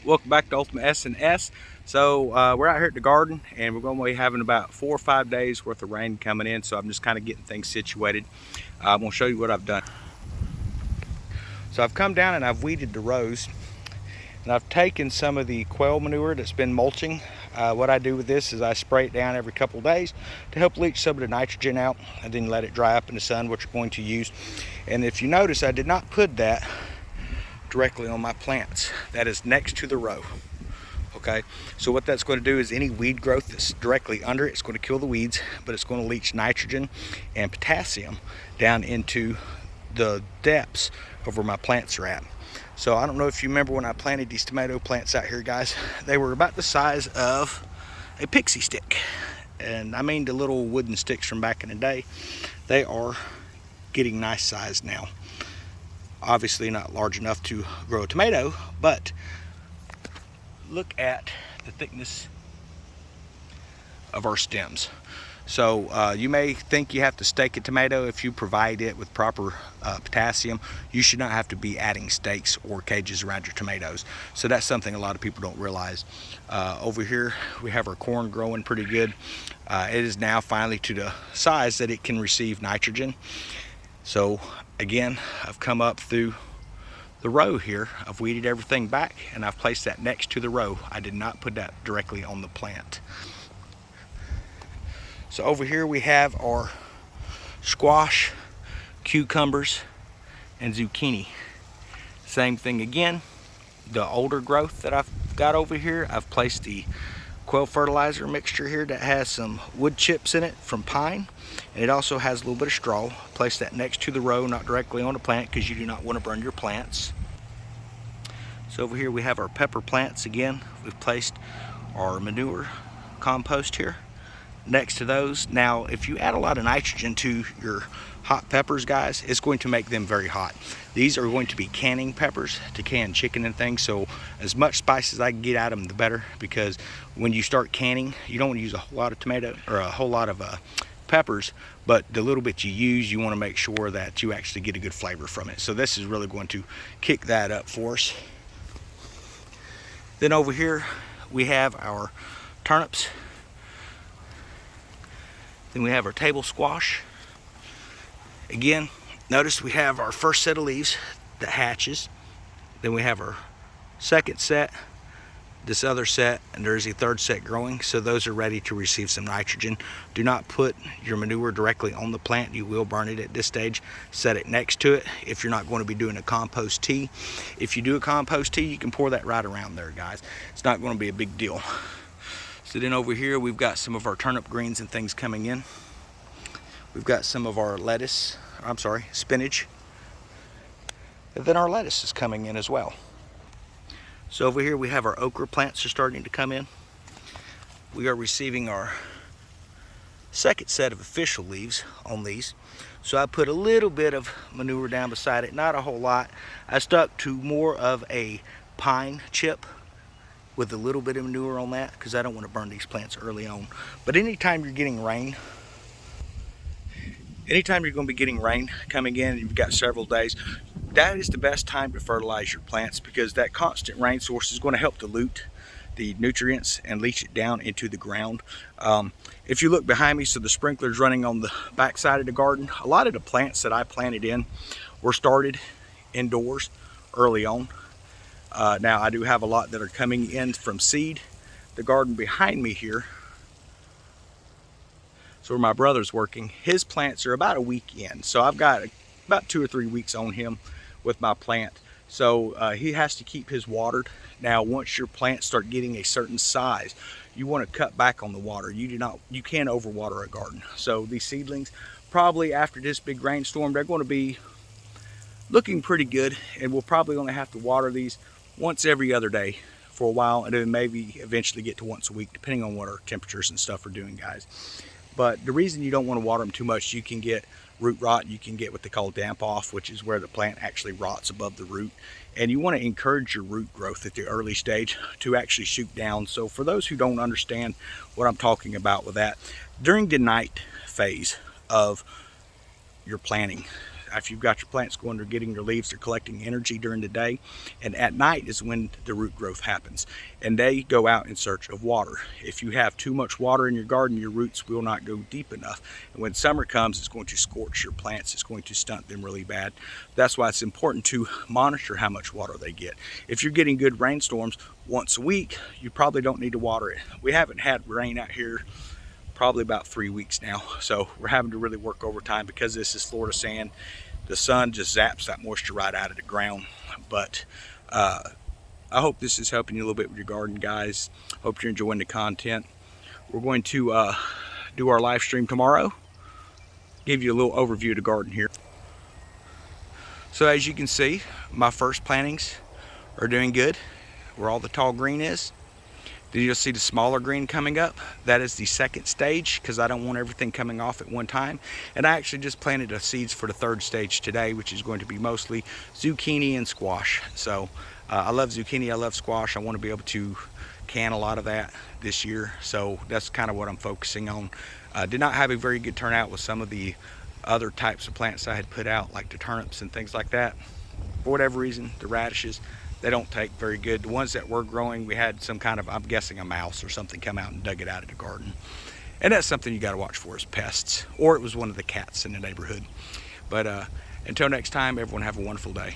Welcome back to Ultimate S&S. So we're out here at the garden and we're going to be having about 4 or 5 days worth of rain coming in, so I'm just kind of getting things situated. I'm going to show you what I've done. So I've come down and I've weeded the rows, and I've taken some of the quail manure that's been mulching. What I do with this is I spray it down every couple of days to help leach some of the nitrogen out, and then let it dry up in the sun, which we're going to use. And if you notice, I did not put that directly on my plants. That is next to the row. Okay, so what that's going to do is any weed growth that's directly under it, it's going to kill the weeds, but it's going to leach nitrogen and potassium down into the depths of where my plants are at. So I don't know if you remember when I planted these tomato plants out here, guys. They were about the size of a pixie stick, and I mean the little wooden sticks from back in the day. They are getting nice size now. Obviously not large enough to grow a tomato, but look at the thickness of our stems. So you may think you have to stake a tomato. If you provide it with proper potassium, you should not have to be adding stakes or cages around your tomatoes. So that's something a lot of people don't realize. Over here we have our corn growing pretty good. It is now finally to the size that it can receive nitrogen. So again, I've come up through the row here, I've weeded everything back, and I've placed that next to the row. I did not put that directly on the plant. So over here we have our squash, cucumbers, and zucchini. Same thing again. The older growth that I've got over here, I've placed the quail fertilizer mixture here that has some wood chips in it from pine, and it also has a little bit of straw. Place that next to the row, not directly on the plant, because you do not want to burn your plants. So over here we have our pepper plants again. We've placed our manure compost here next to those. Now if you add a lot of nitrogen to your hot peppers, guys, it's going to make them very hot. These are going to be canning peppers to can chicken and things, so as much spice as I can get out of them, the better, because when you start canning, you don't want to use a whole lot of tomato or a whole lot of peppers, but the little bit you use, you want to make sure that you actually get a good flavor from it. So this is really going to kick that up for us. Then over here we have our turnips. Then we have our table squash. Again, notice we have our first set of leaves that hatches. Then we have our second set, this other set, and there's a third set growing. So those are ready to receive some nitrogen. Do not put your manure directly on the plant. You will burn it at this stage. Set it next to it if you're not going to be doing a compost tea. If you do a compost tea, you can pour that right around there, guys. It's not going to be a big deal. So then over here we've got some of our turnip greens and things coming in. We've got some of our spinach. And then our lettuce is coming in as well. So over here we have our okra plants are starting to come in. We are receiving our second set of official leaves on these. So I put a little bit of manure down beside it, not a whole lot. I stuck to more of a pine chip with a little bit of manure on that, because I don't want to burn these plants early on. But anytime you're getting rain, anytime you're going to be getting rain coming in and you've got several days, that is the best time to fertilize your plants, because that constant rain source is going to help dilute the nutrients and leach it down into the ground. If you look behind me, so the sprinkler's running on the back side of the garden. A lot of the plants that I planted in were started indoors early on. Now I do have a lot that are coming in from seed. The garden behind me here, so where my brother's working, his plants are about a week in. So I've got about 2 or 3 weeks on him with my plant. So he has to keep his watered. Now once your plants start getting a certain size, you want to cut back on the water. You can't overwater a garden. So these seedlings, probably after this big rainstorm, they're going to be looking pretty good, and we'll probably only have to water these once every other day for a while, and then maybe eventually get to once a week, depending on what our temperatures and stuff are doing, guys. But the reason you don't want to water them too much, you can get root rot. You can get what they call damp off, which is where the plant actually rots above the root. And you want to encourage your root growth at the early stage to actually shoot down. So for those who don't understand what I'm talking about with that, during the night phase of your planting, After you've got your plants going, they're getting their leaves, they're collecting energy during the day, and at night is when the root growth happens, and they go out in search of water. If you have too much water in your garden, your roots will not go deep enough, and when summer comes, it's going to scorch your plants. It's going to stunt them really bad. That's why it's important to monitor how much water they get. If you're getting good rainstorms once a week, you probably don't need to water it. We haven't had rain out here probably about 3 weeks now, so we're having to really work overtime because this is Florida sand. The sun just zaps that moisture right out of the ground. But I hope this is helping you a little bit with your garden, guys. Hope you're enjoying the content. We're going to do our live stream tomorrow, give you a little overview of the garden here. So as you can see, my first plantings are doing good, where all the tall green is. Then you'll see the smaller green coming up. That is the second stage, because I don't want everything coming off at one time. And I actually just planted the seeds for the third stage today, which is going to be mostly zucchini and squash. So I love zucchini, I love squash. I want to be able to can a lot of that this year. So that's kind of what I'm focusing on. Did not have a very good turnout with some of the other types of plants I had put out, like the turnips and things like that. For whatever reason, the radishes, they don't take very good. The ones that were growing, we had some kind of, I'm guessing a mouse or something come out and dug it out of the garden. And that's something you got to watch for, is pests. Or it was one of the cats in the neighborhood. But until next time, everyone have a wonderful day.